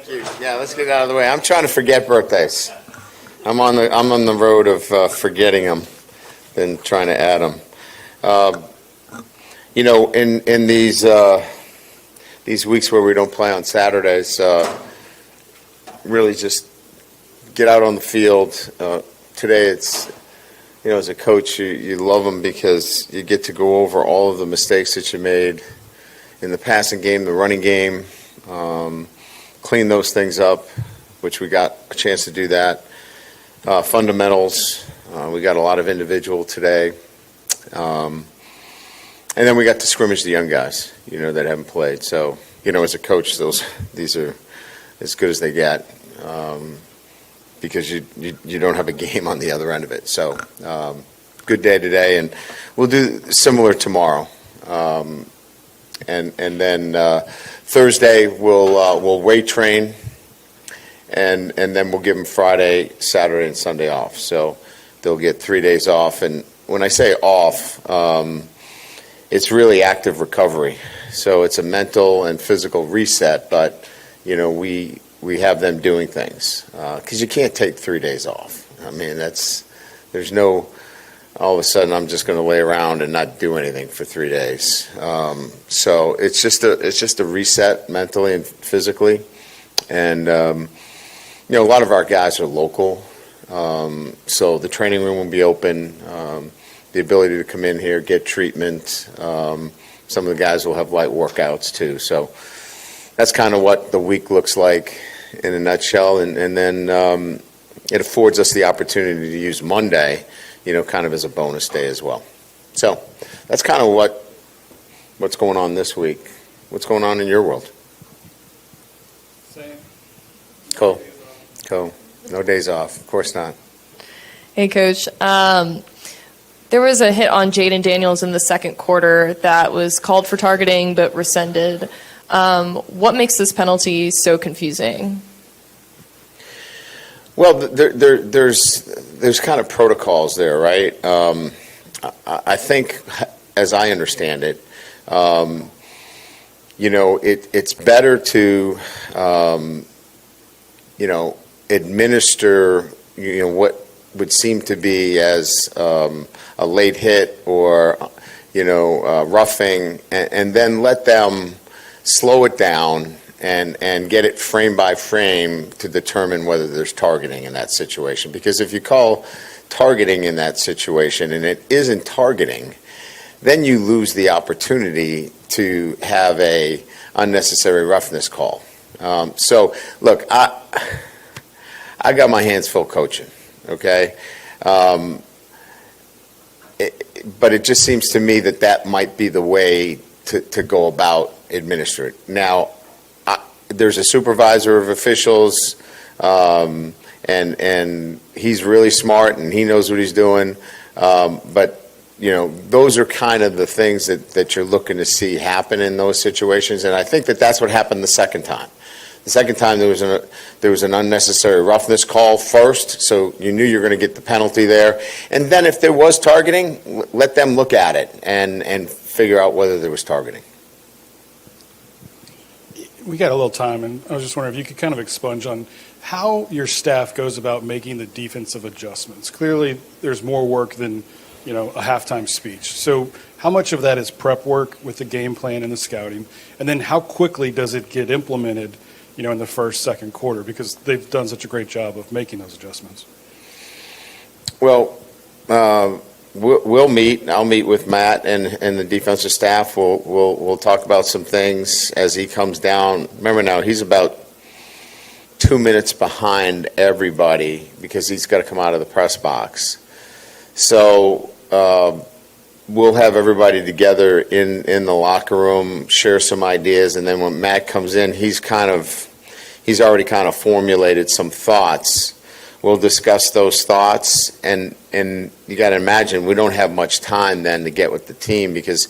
Yeah, let's get out of the way. I'm trying to forget birthdays. I'm on the road of forgetting them than trying to add them. In these weeks where we don't play on Saturdays, really just get out on the field. Today it's, as a coach, you love them because you get to go over all of the mistakes that you made in the passing game, the running game, clean those things up, which we got a chance to do that. Fundamentals, we got a lot of individual today. And then we got to scrimmage the young guys, that haven't played. So, as a coach, these are as good as they get because you don't have a game on the other end of it. So, good day today, and we'll do similar tomorrow. And then Thursday we'll weight train, and then we'll give them Friday, Saturday, and Sunday off. So they'll get 3 days off. And when I say off, it's really active recovery. So it's a mental and physical reset. But we have them doing things because you can't take 3 days off. I mean, there's no. All of a sudden, I'm just going to lay around and not do anything for 3 days. So it's just a reset mentally and physically. And a lot of our guys are local, so the training room will be open. The ability to come in here, get treatment. Some of the guys will have light workouts too. So that's kind of what the week looks like in a nutshell. And then it affords us the opportunity to use Monday, kind of as a bonus day as well. So that's kind of what's going on this week. What's going on in your world? Same. Cool. No days off. Of course not. Hey, Coach. There was a hit on Jaden Daniels in the second quarter that was called for targeting but rescinded. What makes this penalty so confusing? Well, there's kind of protocols there, right? I think, as I understand it, it's better to, administer, what would seem to be as a late hit or, roughing, and then let them slow it down and get it frame by frame to determine whether there's targeting in that situation. Because if you call targeting in that situation and it isn't targeting, then you lose the opportunity to have a unnecessary roughness call. So, look, I got my hands full coaching, okay? But it just seems to me that might be the way to go about administering it. Now, there's a supervisor of officials, and he's really smart and he knows what he's doing. But those are kind of the things that you're looking to see happen in those situations. And I think that's what happened the second time. The second time there was an unnecessary roughness call first, so you knew you were going to get the penalty there. And then if there was targeting, let them look at it and figure out whether there was targeting. We got a little time, and I was just wondering if you could kind of expunge on how your staff goes about making the defensive adjustments. Clearly, there's more work than, a halftime speech. So how much of that is prep work with the game plan and the scouting? And then how quickly does it get implemented, in the first, second quarter? Because they've done such a great job of making those adjustments. Well, we'll meet. I'll meet with Matt and the defensive staff. We'll talk about some things as he comes down. Remember now, he's about 2 minutes behind everybody because he's got to come out of the press box. So we'll have everybody together in the locker room, share some ideas, and then when Matt comes in, he's already kind of formulated some thoughts. We'll discuss those thoughts, and you got to imagine we don't have much time then to get with the team because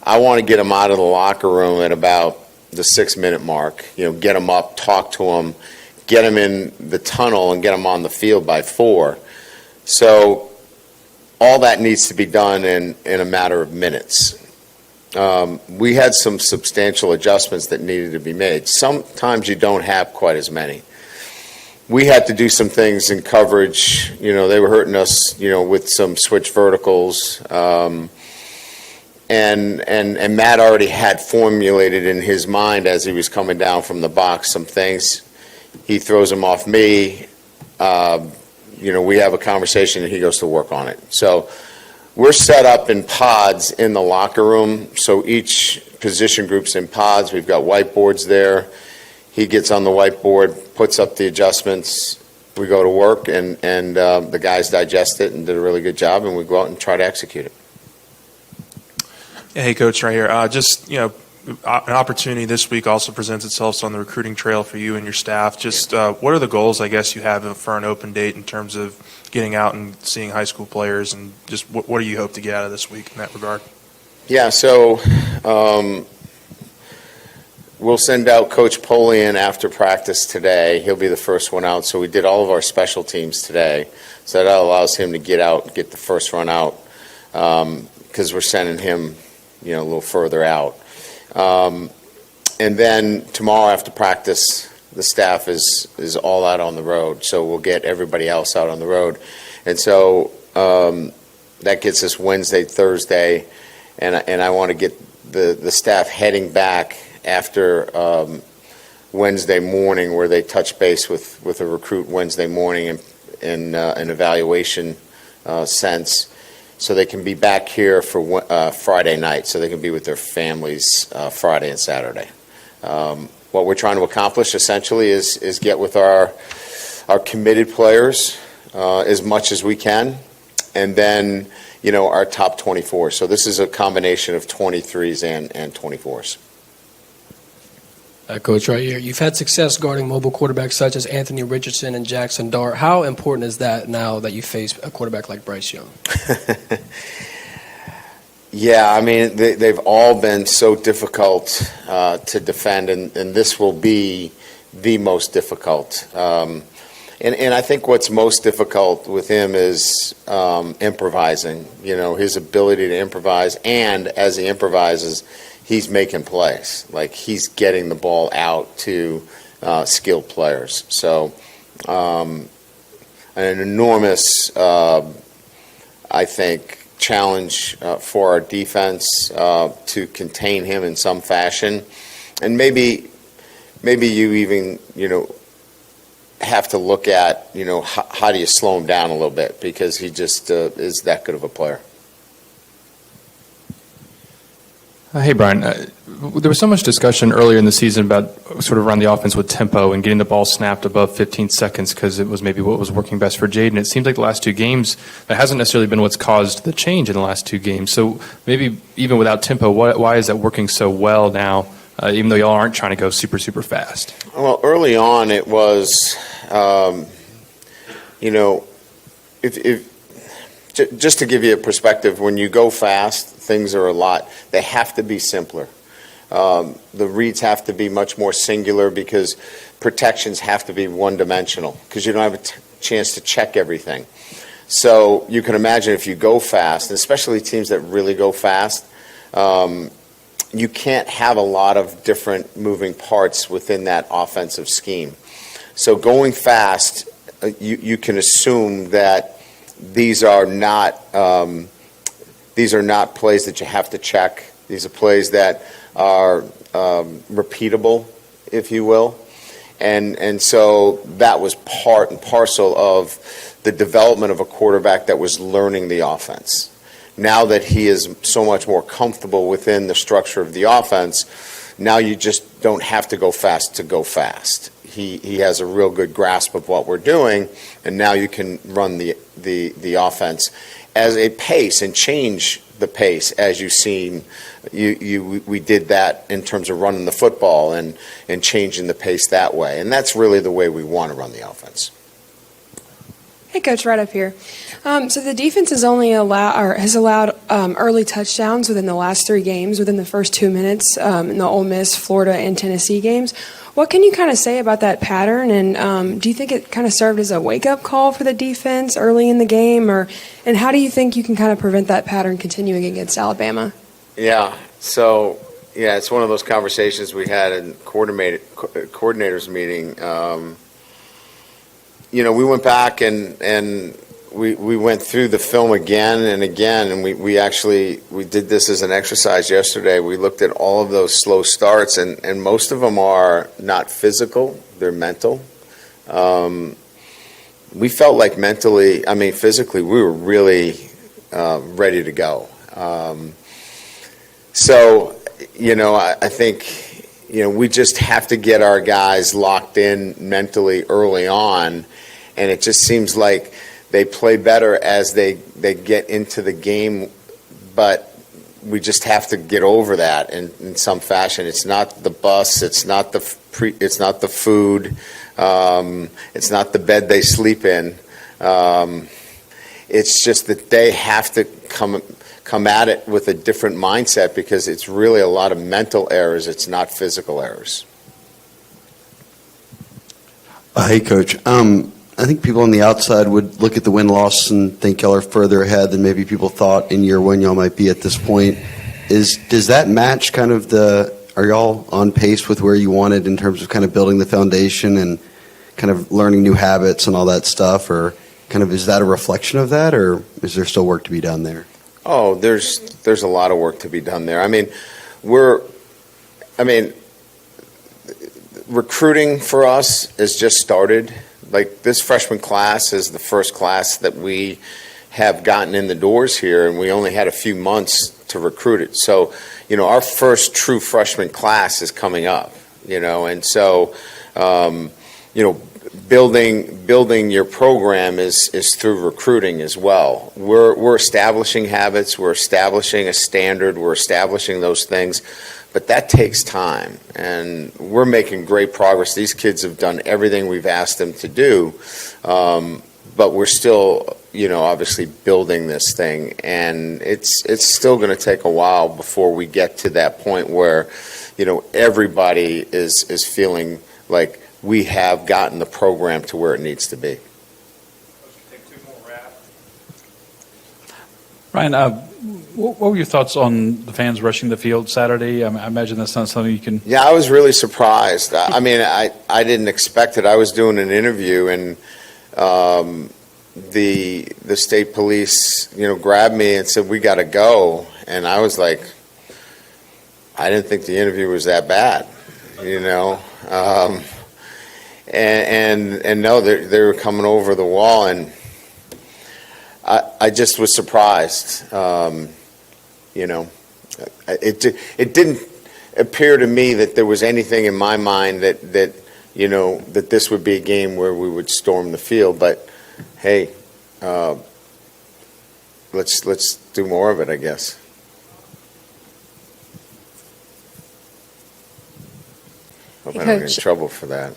I want to get them out of the locker room at about the 6-minute mark. Get them up, talk to them, get them in the tunnel, and get them on the field by 4. So all that needs to be done in a matter of minutes. we had some substantial adjustments that needed to be made. Sometimes you don't have quite as many. We had to do some things in coverage. They were hurting us, with some switch verticals. And Matt already had formulated in his mind as he was coming down from the box some things. He throws them off me. We have a conversation and he goes to work on it. So we're set up in pods in the locker room. So each position group's in pods. We've got whiteboards there. He gets on the whiteboard, puts up the adjustments. We go to work, and the guys digest it and did a really good job, and we go out and try to execute it. Hey, Coach, right here. An opportunity this week also presents itself on the recruiting trail for you and your staff. What are the goals, I guess, you have for an open date in terms of getting out and seeing high school players, and just what do you hope to get out of this week in that regard? Yeah, so we'll send out Coach Polian after practice today. He'll be the first one out. So we did all of our special teams today. So that allows him to get out and get the first run out because we're sending him, a little further out. And then tomorrow after practice, the staff is all out on the road. So we'll get everybody else out on the road. And so that gets us Wednesday, Thursday, and I want to get the staff heading back after Wednesday morning, where they touch base with a recruit Wednesday morning in an evaluation sense, so they can be back here for Friday night, so they can be with their families Friday and Saturday. What we're trying to accomplish essentially is get with our committed players as much as we can, and then our top 24. So this is a combination of 23s and 24s. Coach, right here. You've had success guarding mobile quarterbacks such as Anthony Richardson and Jackson Dart. How important is that now that you face a quarterback like Bryce Young? Yeah, I mean, they've all been so difficult to defend, and this will be the most difficult. And I think what's most difficult with him is improvising, his ability to improvise, and as he improvises, he's making plays. Like, he's getting the ball out to skilled players. So an enormous, I think, challenge for our defense to contain him in some fashion. And maybe you even, have to look at, how do you slow him down a little bit, because he just is that good of a player. Hey, Brian. There was so much discussion earlier in the season about sort of around the offense with tempo and getting the ball snapped above 15 seconds because it was maybe what was working best for Jaden. It seems like the last two games, that hasn't necessarily been what's caused the change in the last two games. So maybe even without tempo, why is that working so well now, even though y'all aren't trying to go super, super fast? Well, early on it was, just to give you a perspective, when you go fast, things are they have to be simpler. The reads have to be much more singular because protections have to be one-dimensional because you don't have a chance to check everything. So you can imagine if you go fast, and especially teams that really go fast, you can't have a lot of different moving parts within that offensive scheme. So going fast, you can assume that these are not plays that you have to check. These are plays that are repeatable, if you will. And so that was part and parcel of the development of a quarterback that was learning the offense. Now that he is so much more comfortable within the structure of the offense, now you just don't have to go fast to go fast. He has a real good grasp of what we're doing, and now you can run the offense as a pace and change the pace as you've seen. We did that in terms of running the football and changing the pace that way, and that's really the way we want to run the offense. Hey, Coach, right up here. So the defense has allowed early touchdowns within the last 3 games, within the first 2 minutes in the Ole Miss, Florida, and Tennessee games. What can you kind of say about that pattern? And do you think it kind of served as a wake-up call for the defense early in the game? And how do you think you can kind of prevent that pattern continuing against Alabama? Yeah, So, yeah, it's one of those conversations we had in coordinators meeting. We went back and we went through the film again and again, and we did this as an exercise yesterday. We looked at all of those slow starts, and most of them are not physical, they're mental. We felt like physically, we were really ready to go. I think, we just have to get our guys locked in mentally early on, and it just seems like they play better as they get into the game, but we just have to get over that in some fashion. It's not the bus, it's not the food, it's not the bed they sleep in. It's just that they have to come at it with a different mindset, because it's really a lot of mental errors. It's not physical errors. Hey, Coach. I think people on the outside would look at the win-loss and think y'all are further ahead than maybe people thought in year one y'all might be at this point. Does that match kind of are y'all on pace with where you wanted in terms of kind of building the foundation and kind of learning new habits and all that stuff? Or kind of is that a reflection of that, or is there still work to be done there? Oh, there's a lot of work to be done there. Recruiting for us has just started. Like, this freshman class is the first class that we have gotten in the doors here, and we only had a few months to recruit it. So, our first true freshman class is coming up, and so, building your program is through recruiting as well. We're establishing habits, we're establishing a standard, we're establishing those things, but that takes time, and we're making great progress. These kids have done everything we've asked them to do, but we're still, obviously building this thing, and it's still going to take a while before we get to that point where, everybody is feeling like we have gotten the program to where it needs to be. Ryan, what were your thoughts on the fans rushing the field Saturday? I imagine that's not something you can... Yeah, I was really surprised. I didn't expect it. I was doing an interview, and the state police, grabbed me and said, "We got to go." And I was like, I didn't think the interview was that bad, And no, they were coming over the wall, and I just was surprised. It didn't appear to me that there was anything in my mind that this would be a game where we would storm the field. But hey, let's do more of it, I guess. Hope I don't get in trouble for that.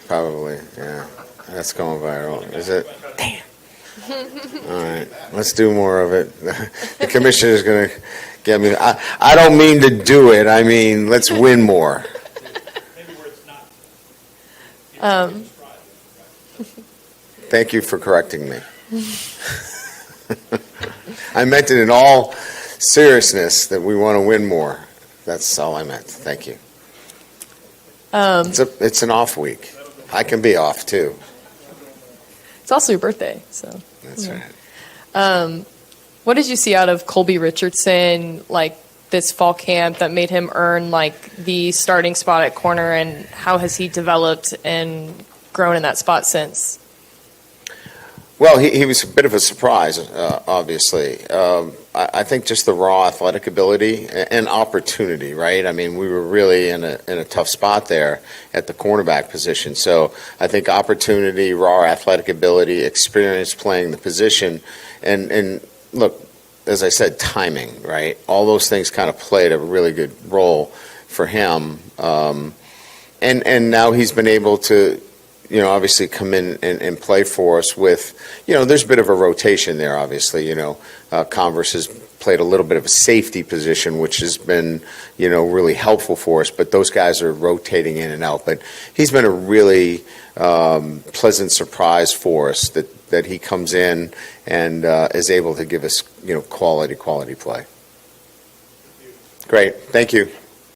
Probably, yeah. That's going viral. Is it? Damn. All right, let's do more of it. The commissioner's going to get me. I don't mean to do it. I mean, let's win more. Thank you for correcting me. I meant it in all seriousness that we want to win more. That's all I meant. Thank you. It's an off week. I can be off too. It's also your birthday, so. That's right. What did you see out of Colby Richardson, this fall camp, that made him earn the starting spot at corner, and how has he developed and grown in that spot since? Well, he was a bit of a surprise, obviously. I think just the raw athletic ability and opportunity, right? We were really in a tough spot there at the cornerback position. So I think opportunity, raw athletic ability, experience playing the position, and look, as I said, timing, right? All those things kind of played a really good role for him. And now he's been able to, obviously come in and play for us with, there's a bit of a rotation there, obviously. Converse has played a little bit of a safety position, which has been, really helpful for us, but those guys are rotating in and out. But he's been a really pleasant surprise for us that he comes in and is able to give us, quality play. Great. Thank you.